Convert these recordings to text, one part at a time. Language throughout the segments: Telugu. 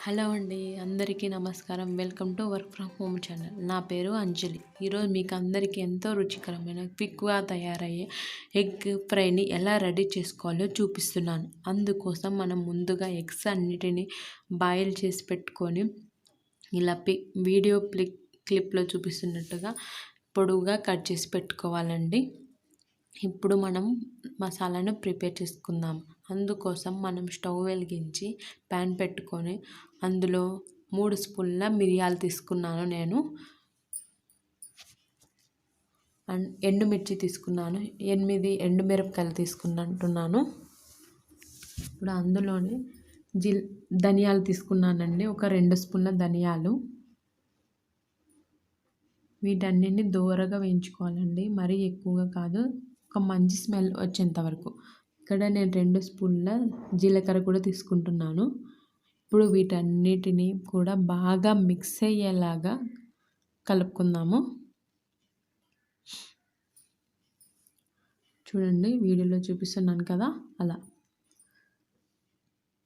హలో అండి, అందరికీ నమస్కారం. Welcome to work from home channel. నా పేరు అంజలి. ఈరోజు మీకు అందరికీ ఎంతో రుచికరమైన క్విక్గా తయారయ్యే ఎగ్ ఫ్రైని ఎలా రెడీ చేసుకోవాలో చూపిస్తున్నాను. అందుకోసం మనం ముందుగా ఎగ్స్ అన్నిటినీ బాయిల్ చేసి పెట్టుకొని ఇలా వీడియో క్లిప్లో చూపిస్తున్నట్టుగా పొడవుగా కట్ చేసి పెట్టుకోవాలండి. ఇప్పుడు మనం మసాలాను ప్రిపేర్ చేసుకుందాం. అందుకోసం మనం స్టవ్ వెలిగించి ప్యాన్ పెట్టుకొని అందులో 3 స్పూన్ల మిరియాలు తీసుకున్నాను. నేను ఎండుమిర్చి తీసుకున్నాను. 8 ఎండుమిరపకాయలు తీసుకున్నట్టున్నాను. ఇప్పుడు అందులోనే ధనియాలు తీసుకున్నానండి. ఒక 2 స్పూన్ల ధనియాలు. వీటన్నిటిని దోరగా వేయించుకోవాలండి, మరీ ఎక్కువగా కాదు, ఒక మంచి స్మెల్ వచ్చేంత వరకు. ఇక్కడ నేను 2 స్పూన్ల జీలకర్ర కూడా తీసుకుంటున్నాను. ఇప్పుడు వీటన్నిటిని కూడా బాగా మిక్స్ అయ్యేలాగా కలుపుకుందాము. చూడండి, వీడియోలో చూపిస్తున్నాను కదా, అలా.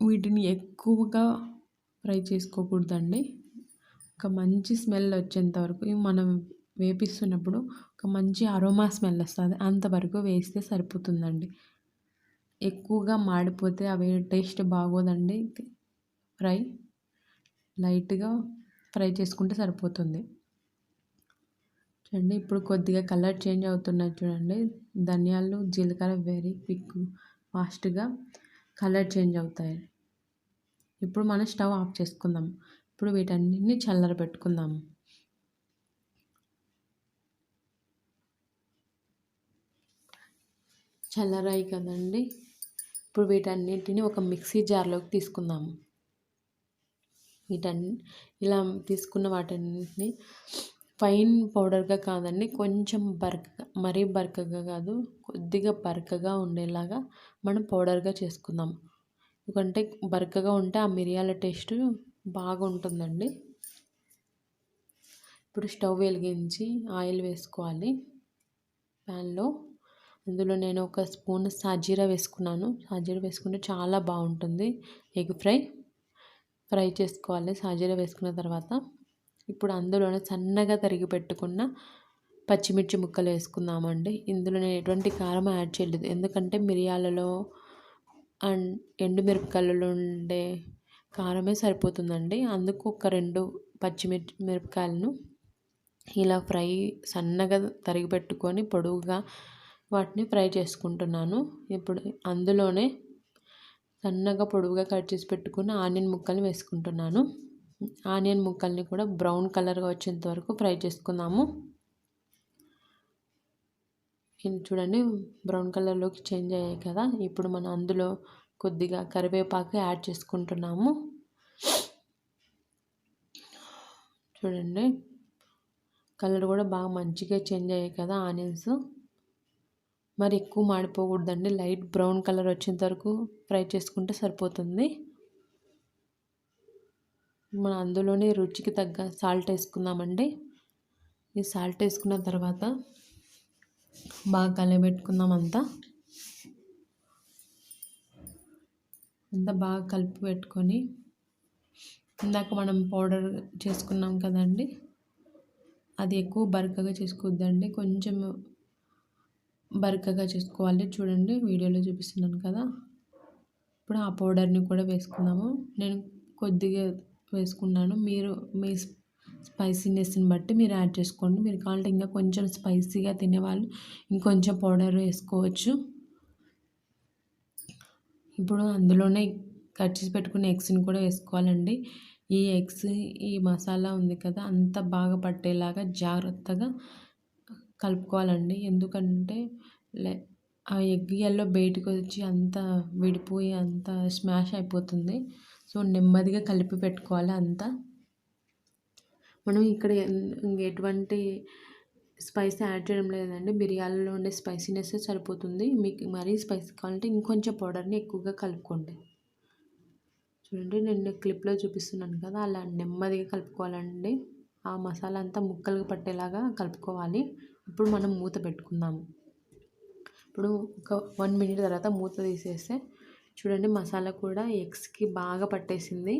వీటిని ఎక్కువగా ఫ్రై చేసుకోకూడదండి. ఒక మంచి స్మెల్ వచ్చేంత వరకు మనం వేపిస్తున్నప్పుడు ఒక మంచి అరోమా స్మెల్ వస్తుంది, అంతవరకు వేస్తే సరిపోతుందండి. ఎక్కువగా మాడిపోతే అవి టేస్ట్ బాగోదండి. లైట్గా ఫ్రై చేసుకుంటే సరిపోతుంది. చూడండి, ఇప్పుడు కొద్దిగా కలర్ చేంజ్ అవుతున్నాయి. చూడండి, ధనియాలు జీలకర్ర వెరీ ఫాస్ట్గా కలర్ చేంజ్ అవుతాయి. ఇప్పుడు మనం స్టవ్ ఆఫ్ చేసుకుందాం. ఇప్పుడు వీటన్నిటిని చల్లరబెట్టుకుందాము. చల్లరాయి కదండి. ఇప్పుడు వీటన్నిటిని ఒక మిక్సీ జార్లోకి తీసుకుందాము. ఇలా తీసుకున్న వాటన్నిటిని ఫైన్ పౌడర్గా కాదండి, కొంచెం మరీ బరకగా కాదు, కొద్దిగా బరకగా ఉండేలాగా మనం పౌడర్గా చేసుకుందాం. ఎందుకంటే బరకగా ఉంటే ఆ మిరియాల టేస్ట్ బాగుంటుందండి. ఇప్పుడు స్టవ్ వెలిగించి ఆయిల్ వేసుకోవాలి ప్యాన్లో. అందులో నేను 1 స్పూన్ సాజీరా వేసుకున్నాను. సాజీరా వేసుకుంటే చాలా బాగుంటుంది. ఎగ్ ఫ్రై చేసుకోవాలి సాజీరా వేసుకున్న తర్వాత. ఇప్పుడు అందులోనే సన్నగా తరిగి పెట్టుకున్న పచ్చిమిర్చి ముక్కలు వేసుకుందామండి. ఇందులో నేను ఎటువంటి కారం యాడ్ చేయలేదు, ఎందుకంటే మిరియాలలో అండ్ ఎండుమిరపకాయలలో ఉండే కారమే సరిపోతుందండి. అందుకు ఒక 2 మిరపకాయలను ఇలా సన్నగా తరిగి పెట్టుకొని పొడవుగా వాటిని ఫ్రై చేసుకుంటున్నాను. ఇప్పుడు అందులోనే సన్నగా పొడవుగా కట్ చేసి పెట్టుకున్న ఆనియన్ ముక్కల్ని వేసుకుంటున్నాను. ఆనియన్ ముక్కల్ని కూడా బ్రౌన్ కలర్గా వచ్చేంత వరకు ఫ్రై చేసుకుందాము. చూడండి, బ్రౌన్ కలర్లోకి చేంజ్ అయ్యాయి కదా. ఇప్పుడు మనం అందులో కొద్దిగా కరివేపాకు యాడ్ చేసుకుంటున్నాము. చూడండి, కలర్ కూడా బాగా మంచిగా చేంజ్ అయ్యాయి కదా ఆనియన్స్. మరి ఎక్కువ మాడిపోకూడదండి, లైట్ బ్రౌన్ కలర్ వచ్చేంత వరకు ఫ్రై చేసుకుంటే సరిపోతుంది. మనం అందులోనే రుచికి తగ్గ సాల్ట్ వేసుకుందామండి. ఈ సాల్ట్ వేసుకున్న తర్వాత బాగా కలబెట్టుకుందాం. అంతా బాగా కలిపి పెట్టుకొని ఇందాక మనం పౌడర్ చేసుకున్నాం కదండి, అది ఎక్కువ బరకగా చేసుకోవద్దండి, కొంచెం బరకగా చేసుకోవాలి. చూడండి, వీడియోలో చూపిస్తున్నాను కదా. ఇప్పుడు ఆ పౌడర్ని కూడా వేసుకుందాము. నేను కొద్దిగా వేసుకున్నాను, మీరు మీ స్పైసీనెస్ని బట్టి మీరు యాడ్ చేసుకోండి. మీరు కావాలంటే ఇంకా కొంచెం స్పైసీగా తినేవాళ్ళు ఇంకొంచెం పౌడర్ వేసుకోవచ్చు. ఇప్పుడు అందులోనే కట్ చేసి పెట్టుకున్న ఎగ్స్ని కూడా వేసుకోవాలండి. ఈ మసాలా ఉంది కదా, అంత బాగా పట్టేలాగా జాగ్రత్తగా కలుపుకోవాలండి. ఎందుకంటే ఆ ఎగ్ ఎల్లో బయటకు వచ్చి అంతా విడిపోయి అంతా స్మాష్ అయిపోతుంది. సో నెమ్మదిగా కలిపి పెట్టుకోవాలి అంతా. మనం ఇక్కడ ఎటువంటి స్పైస్ యాడ్ చేయడం లేదండి, మిరియాలలో ఉండే స్పైసీనెస్ సరిపోతుంది. మీకు మరీ స్పైసీ కావాలంటే ఇంకొంచెం పౌడర్ని ఎక్కువగా కలుపుకోండి. చూడండి, నేను క్లిప్లో చూపిస్తున్నాను కదా, అలా నెమ్మదిగా కలుపుకోవాలండి. ఆ మసాలా అంతా ముక్కలకు పట్టేలాగా కలుపుకోవాలి. ఇప్పుడు మనం మూత పెట్టుకుందాము. ఇప్పుడు ఒక 1 మినిట్ తర్వాత మూత తీసేస్తే చూడండి, మసాలా కూడా ఎగ్స్కి బాగా పట్టేసింది.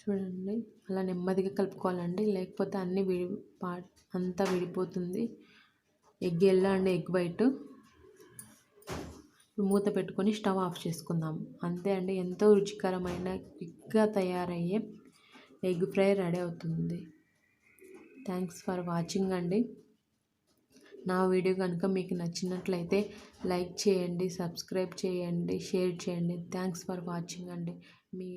చూడండి అలా నెమ్మదిగా కలుపుకోవాలండి, లేకపోతే అంతా విడిపోతుంది. Egg yellow and egg white. మూత పెట్టుకొని స్టవ్ ఆఫ్ చేసుకుందాం. అంతే అండి, ఎంతో రుచికరమైన క్విక్గా తయారయ్యే ఎగ్ ఫ్రై రెడీ అవుతుంది. థ్యాంక్స్ ఫర్ వాచింగ్ అండి. నా వీడియో కనుక మీకు నచ్చినట్లయితే లైక్ చేయండి, సబ్స్క్రైబ్ చేయండి, షేర్ చేయండి. థ్యాంక్స్ ఫర్ వాచింగ్ అండి. మీ